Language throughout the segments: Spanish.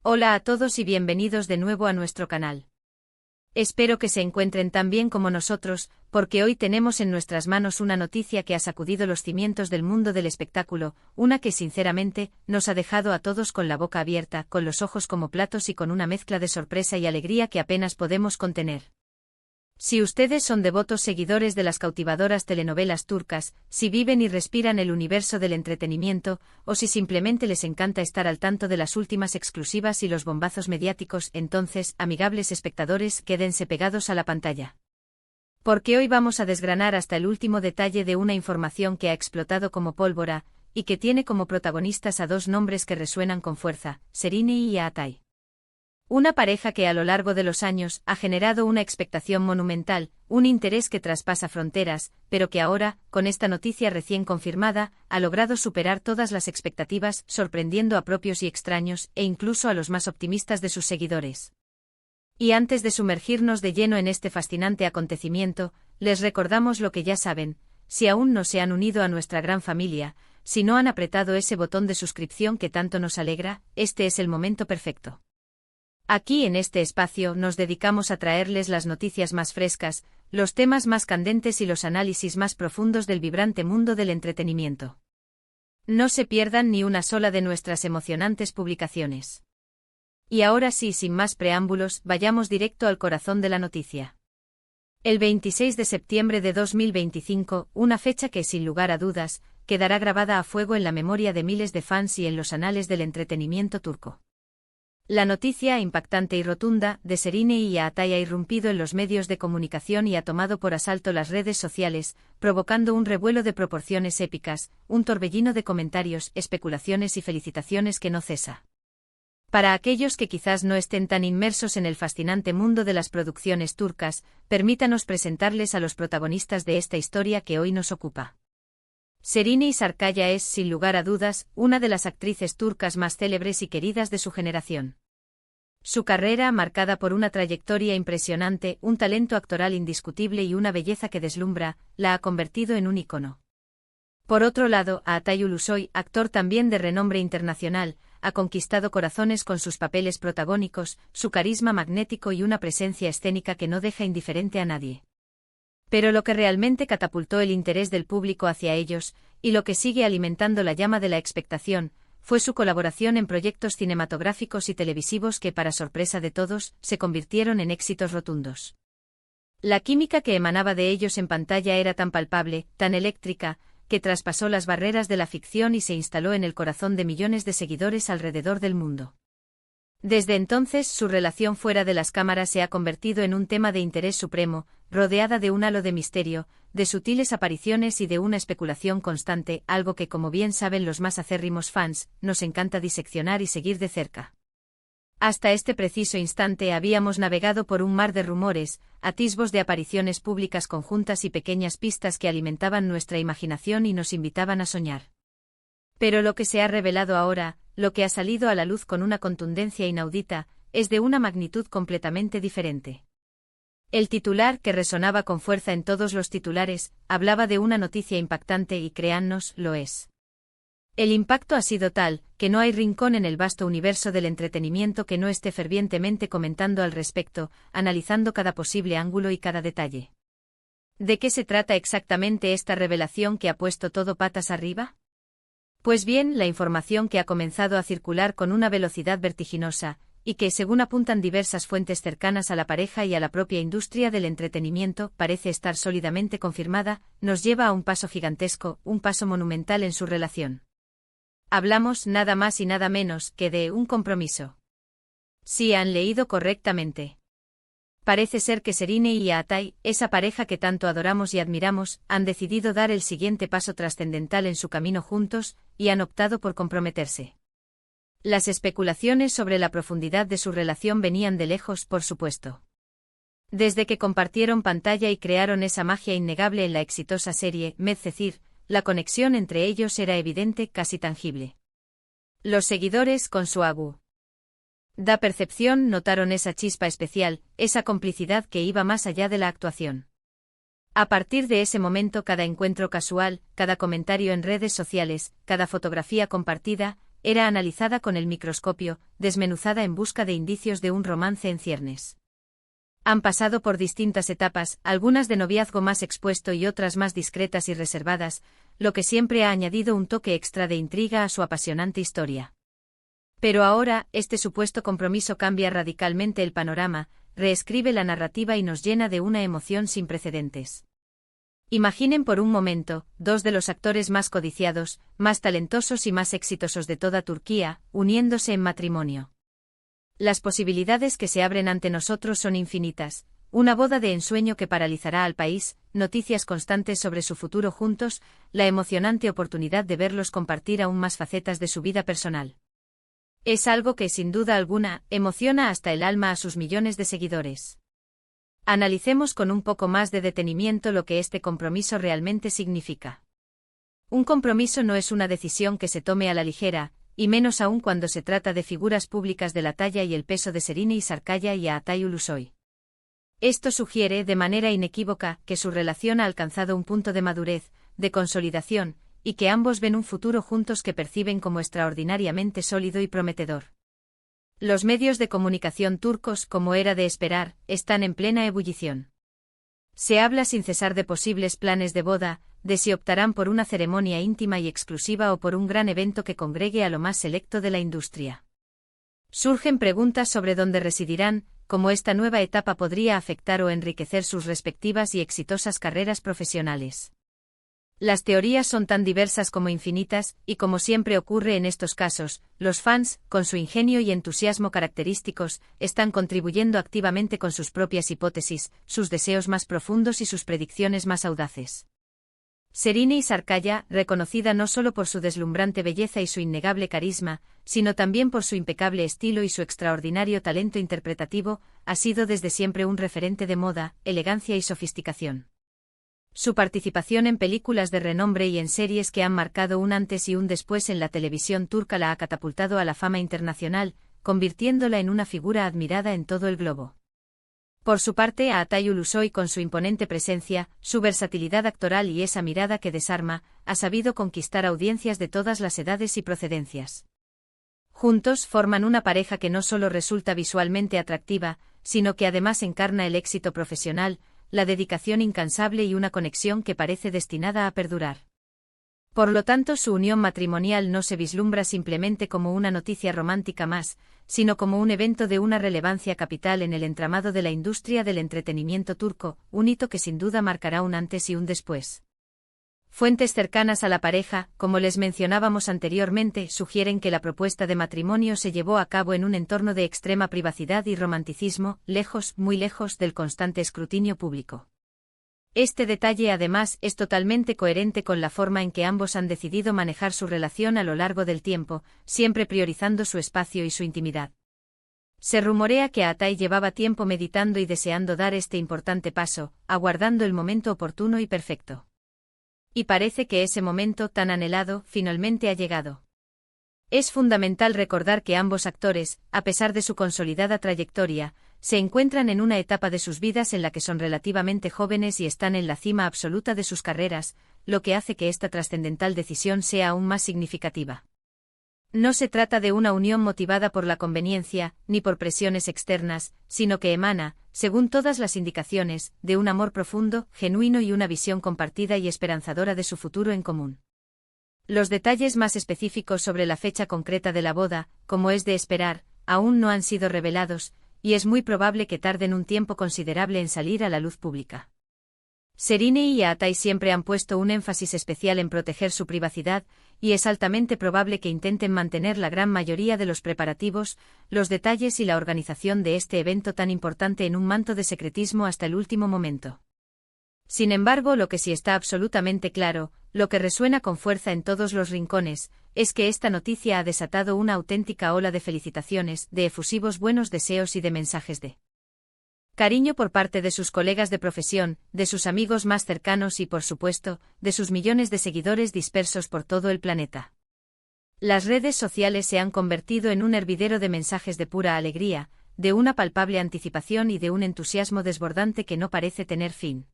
Hola a todos y bienvenidos de nuevo a nuestro canal. Espero que se encuentren tan bien como nosotros, porque hoy tenemos en nuestras manos una noticia que ha sacudido los cimientos del mundo del espectáculo, una que sinceramente nos ha dejado a todos con la boca abierta, con los ojos como platos y con una mezcla de sorpresa y alegría que apenas podemos contener. Si ustedes son devotos seguidores de las cautivadoras telenovelas turcas, si viven y respiran el universo del entretenimiento, o si simplemente les encanta estar al tanto de las últimas exclusivas y los bombazos mediáticos, entonces, amigables espectadores, quédense pegados a la pantalla. Porque hoy vamos a desgranar hasta el último detalle de una información que ha explotado como pólvora, y que tiene como protagonistas a dos nombres que resuenan con fuerza, Serine y Atay. Una pareja que a lo largo de los años ha generado una expectación monumental, un interés que traspasa fronteras, pero que ahora, con esta noticia recién confirmada, ha logrado superar todas las expectativas, sorprendiendo a propios y extraños, e incluso a los más optimistas de sus seguidores. Y antes de sumergirnos de lleno en este fascinante acontecimiento, les recordamos lo que ya saben: si aún no se han unido a nuestra gran familia, si no han apretado ese botón de suscripción que tanto nos alegra, este es el momento perfecto. Aquí en este espacio nos dedicamos a traerles las noticias más frescas, los temas más candentes y los análisis más profundos del vibrante mundo del entretenimiento. No se pierdan ni una sola de nuestras emocionantes publicaciones. Y ahora sí, sin más preámbulos, vayamos directo al corazón de la noticia. El 26 de septiembre de 2025, una fecha que, sin lugar a dudas, quedará grabada a fuego en la memoria de miles de fans y en los anales del entretenimiento turco. La noticia impactante y rotunda de Serine y Atay ha irrumpido en los medios de comunicación y ha tomado por asalto las redes sociales, provocando un revuelo de proporciones épicas, un torbellino de comentarios, especulaciones y felicitaciones que no cesa. Para aquellos que quizás no estén tan inmersos en el fascinante mundo de las producciones turcas, permítanos presentarles a los protagonistas de esta historia que hoy nos ocupa. Serine Sarıkaya es, sin lugar a dudas, una de las actrices turcas más célebres y queridas de su generación. Su carrera, marcada por una trayectoria impresionante, un talento actoral indiscutible y una belleza que deslumbra, la ha convertido en un ícono. Por otro lado, Atay Ulusoy, actor también de renombre internacional, ha conquistado corazones con sus papeles protagónicos, su carisma magnético y una presencia escénica que no deja indiferente a nadie. Pero lo que realmente catapultó el interés del público hacia ellos, y lo que sigue alimentando la llama de la expectación, fue su colaboración en proyectos cinematográficos y televisivos que, para sorpresa de todos, se convirtieron en éxitos rotundos. La química que emanaba de ellos en pantalla era tan palpable, tan eléctrica, que traspasó las barreras de la ficción y se instaló en el corazón de millones de seguidores alrededor del mundo. Desde entonces, su relación fuera de las cámaras se ha convertido en un tema de interés supremo, rodeada de un halo de misterio, de sutiles apariciones y de una especulación constante, algo que, como bien saben los más acérrimos fans, nos encanta diseccionar y seguir de cerca. Hasta este preciso instante habíamos navegado por un mar de rumores, atisbos de apariciones públicas conjuntas y pequeñas pistas que alimentaban nuestra imaginación y nos invitaban a soñar. Pero lo que se ha revelado ahora, lo que ha salido a la luz con una contundencia inaudita, es de una magnitud completamente diferente. El titular, que resonaba con fuerza en todos los titulares, hablaba de una noticia impactante y, créannos, lo es. El impacto ha sido tal, que no hay rincón en el vasto universo del entretenimiento que no esté fervientemente comentando al respecto, analizando cada posible ángulo y cada detalle. ¿De qué se trata exactamente esta revelación que ha puesto todo patas arriba? Pues bien, la información que ha comenzado a circular con una velocidad vertiginosa, y que, según apuntan diversas fuentes cercanas a la pareja y a la propia industria del entretenimiento, parece estar sólidamente confirmada, nos lleva a un paso gigantesco, un paso monumental en su relación. Hablamos, nada más y nada menos, que de un compromiso. Sí, han leído correctamente. Parece ser que Serine y Atay, esa pareja que tanto adoramos y admiramos, han decidido dar el siguiente paso trascendental en su camino juntos, y han optado por comprometerse. Las especulaciones sobre la profundidad de su relación venían de lejos, por supuesto. Desde que compartieron pantalla y crearon esa magia innegable en la exitosa serie Medcezir, la conexión entre ellos era evidente, casi tangible. Los seguidores, con su da percepción, notaron esa chispa especial, esa complicidad que iba más allá de la actuación. A partir de ese momento, cada encuentro casual, cada comentario en redes sociales, cada fotografía compartida, era analizada con el microscopio, desmenuzada en busca de indicios de un romance en ciernes. Han pasado por distintas etapas, algunas de noviazgo más expuesto y otras más discretas y reservadas, lo que siempre ha añadido un toque extra de intriga a su apasionante historia. Pero ahora, este supuesto compromiso cambia radicalmente el panorama, reescribe la narrativa y nos llena de una emoción sin precedentes. Imaginen por un momento, dos de los actores más codiciados, más talentosos y más exitosos de toda Turquía, uniéndose en matrimonio. Las posibilidades que se abren ante nosotros son infinitas, una boda de ensueño que paralizará al país, noticias constantes sobre su futuro juntos, la emocionante oportunidad de verlos compartir aún más facetas de su vida personal. Es algo que, sin duda alguna, emociona hasta el alma a sus millones de seguidores. Analicemos con un poco más de detenimiento lo que este compromiso realmente significa. Un compromiso no es una decisión que se tome a la ligera, y menos aún cuando se trata de figuras públicas de la talla y el peso de Serine Sarıkaya y Atay Ulusoy. Esto sugiere de manera inequívoca que su relación ha alcanzado un punto de madurez, de consolidación, y que ambos ven un futuro juntos que perciben como extraordinariamente sólido y prometedor. Los medios de comunicación turcos, como era de esperar, están en plena ebullición. Se habla sin cesar de posibles planes de boda, de si optarán por una ceremonia íntima y exclusiva o por un gran evento que congregue a lo más selecto de la industria. Surgen preguntas sobre dónde residirán, cómo esta nueva etapa podría afectar o enriquecer sus respectivas y exitosas carreras profesionales. Las teorías son tan diversas como infinitas, y como siempre ocurre en estos casos, los fans, con su ingenio y entusiasmo característicos, están contribuyendo activamente con sus propias hipótesis, sus deseos más profundos y sus predicciones más audaces. Serine Sarıkaya, reconocida no solo por su deslumbrante belleza y su innegable carisma, sino también por su impecable estilo y su extraordinario talento interpretativo, ha sido desde siempre un referente de moda, elegancia y sofisticación. Su participación en películas de renombre y en series que han marcado un antes y un después en la televisión turca la ha catapultado a la fama internacional, convirtiéndola en una figura admirada en todo el globo. Por su parte, Atay Ulusoy, con su imponente presencia, su versatilidad actoral y esa mirada que desarma, ha sabido conquistar audiencias de todas las edades y procedencias. Juntos forman una pareja que no solo resulta visualmente atractiva, sino que además encarna el éxito profesional, la dedicación incansable y una conexión que parece destinada a perdurar. Por lo tanto, su unión matrimonial no se vislumbra simplemente como una noticia romántica más, sino como un evento de una relevancia capital en el entramado de la industria del entretenimiento turco, un hito que sin duda marcará un antes y un después. Fuentes cercanas a la pareja, como les mencionábamos anteriormente, sugieren que la propuesta de matrimonio se llevó a cabo en un entorno de extrema privacidad y romanticismo, lejos, muy lejos del constante escrutinio público. Este detalle además es totalmente coherente con la forma en que ambos han decidido manejar su relación a lo largo del tiempo, siempre priorizando su espacio y su intimidad. Se rumorea que Atay llevaba tiempo meditando y deseando dar este importante paso, aguardando el momento oportuno y perfecto. Y parece que ese momento tan anhelado finalmente ha llegado. Es fundamental recordar que ambos actores, a pesar de su consolidada trayectoria, se encuentran en una etapa de sus vidas en la que son relativamente jóvenes y están en la cima absoluta de sus carreras, lo que hace que esta trascendental decisión sea aún más significativa. No se trata de una unión motivada por la conveniencia, ni por presiones externas, sino que emana, según todas las indicaciones, de un amor profundo, genuino y una visión compartida y esperanzadora de su futuro en común. Los detalles más específicos sobre la fecha concreta de la boda, como es de esperar, aún no han sido revelados, y es muy probable que tarden un tiempo considerable en salir a la luz pública. Serine y Atay siempre han puesto un énfasis especial en proteger su privacidad, y es altamente probable que intenten mantener la gran mayoría de los preparativos, los detalles y la organización de este evento tan importante en un manto de secretismo hasta el último momento. Sin embargo, lo que sí está absolutamente claro, lo que resuena con fuerza en todos los rincones, es que esta noticia ha desatado una auténtica ola de felicitaciones, de efusivos buenos deseos y de mensajes de cariño por parte de sus colegas de profesión, de sus amigos más cercanos y, por supuesto, de sus millones de seguidores dispersos por todo el planeta. Las redes sociales se han convertido en un hervidero de mensajes de pura alegría, de una palpable anticipación y de un entusiasmo desbordante que no parece tener fin.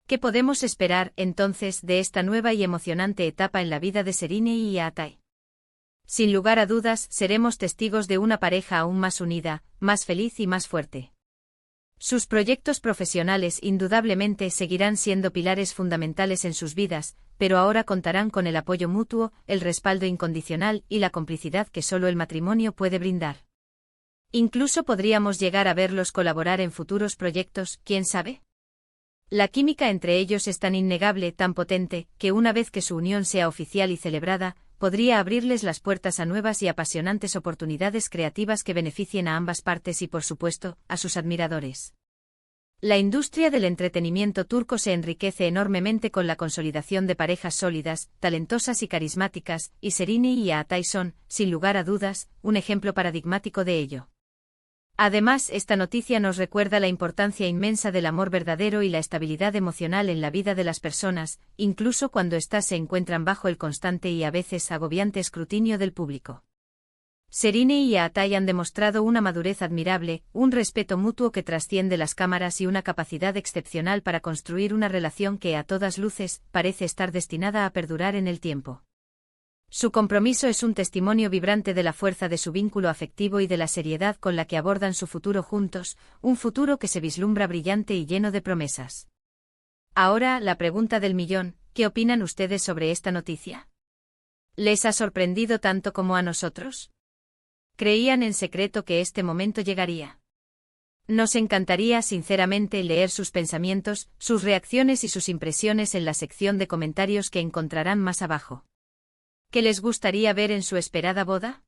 ¿Qué podemos esperar, entonces, de esta nueva y emocionante etapa en la vida de Serine y Atay? Sin lugar a dudas, seremos testigos de una pareja aún más unida, más feliz y más fuerte. Sus proyectos profesionales indudablemente seguirán siendo pilares fundamentales en sus vidas, pero ahora contarán con el apoyo mutuo, el respaldo incondicional y la complicidad que solo el matrimonio puede brindar. Incluso podríamos llegar a verlos colaborar en futuros proyectos, ¿quién sabe? La química entre ellos es tan innegable, tan potente, que una vez que su unión sea oficial y celebrada, podría abrirles las puertas a nuevas y apasionantes oportunidades creativas que beneficien a ambas partes y, por supuesto, a sus admiradores. La industria del entretenimiento turco se enriquece enormemente con la consolidación de parejas sólidas, talentosas y carismáticas, y Serine y Atay son, sin lugar a dudas, un ejemplo paradigmático de ello. Además, esta noticia nos recuerda la importancia inmensa del amor verdadero y la estabilidad emocional en la vida de las personas, incluso cuando éstas se encuentran bajo el constante y a veces agobiante escrutinio del público. Serine y Atay han demostrado una madurez admirable, un respeto mutuo que trasciende las cámaras y una capacidad excepcional para construir una relación que, a todas luces, parece estar destinada a perdurar en el tiempo. Su compromiso es un testimonio vibrante de la fuerza de su vínculo afectivo y de la seriedad con la que abordan su futuro juntos, un futuro que se vislumbra brillante y lleno de promesas. Ahora, la pregunta del millón, ¿qué opinan ustedes sobre esta noticia? ¿Les ha sorprendido tanto como a nosotros? ¿Creían en secreto que este momento llegaría? Nos encantaría sinceramente leer sus pensamientos, sus reacciones y sus impresiones en la sección de comentarios que encontrarán más abajo. ¿Qué les gustaría ver en su esperada boda?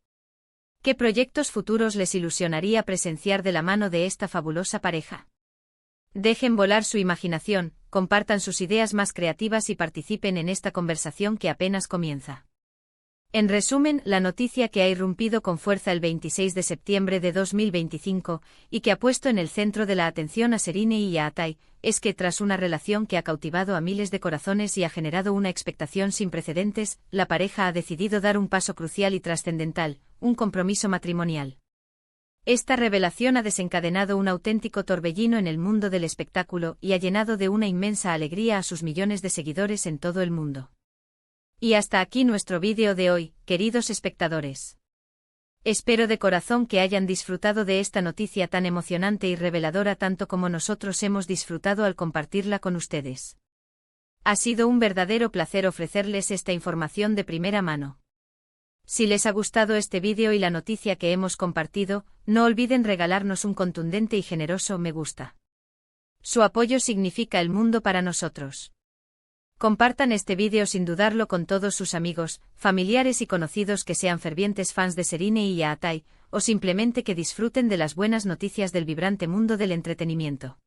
¿Qué proyectos futuros les ilusionaría presenciar de la mano de esta fabulosa pareja? Dejen volar su imaginación, compartan sus ideas más creativas y participen en esta conversación que apenas comienza. En resumen, la noticia que ha irrumpido con fuerza el 26 de septiembre de 2025, y que ha puesto en el centro de la atención a Serine y a Atay, es que tras una relación que ha cautivado a miles de corazones y ha generado una expectación sin precedentes, la pareja ha decidido dar un paso crucial y trascendental, un compromiso matrimonial. Esta revelación ha desencadenado un auténtico torbellino en el mundo del espectáculo y ha llenado de una inmensa alegría a sus millones de seguidores en todo el mundo. Y hasta aquí nuestro vídeo de hoy, queridos espectadores. Espero de corazón que hayan disfrutado de esta noticia tan emocionante y reveladora tanto como nosotros hemos disfrutado al compartirla con ustedes. Ha sido un verdadero placer ofrecerles esta información de primera mano. Si les ha gustado este vídeo y la noticia que hemos compartido, no olviden regalarnos un contundente y generoso me gusta. Su apoyo significa el mundo para nosotros. Compartan este vídeo sin dudarlo con todos sus amigos, familiares y conocidos que sean fervientes fans de Serine y Atay, o simplemente que disfruten de las buenas noticias del vibrante mundo del entretenimiento.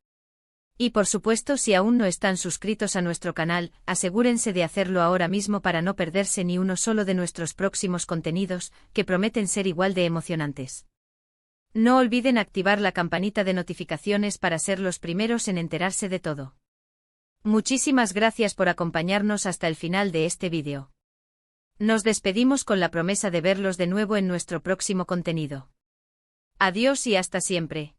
Y por supuesto, si aún no están suscritos a nuestro canal, asegúrense de hacerlo ahora mismo para no perderse ni uno solo de nuestros próximos contenidos, que prometen ser igual de emocionantes. No olviden activar la campanita de notificaciones para ser los primeros en enterarse de todo. Muchísimas gracias por acompañarnos hasta el final de este vídeo. Nos despedimos con la promesa de verlos de nuevo en nuestro próximo contenido. Adiós y hasta siempre.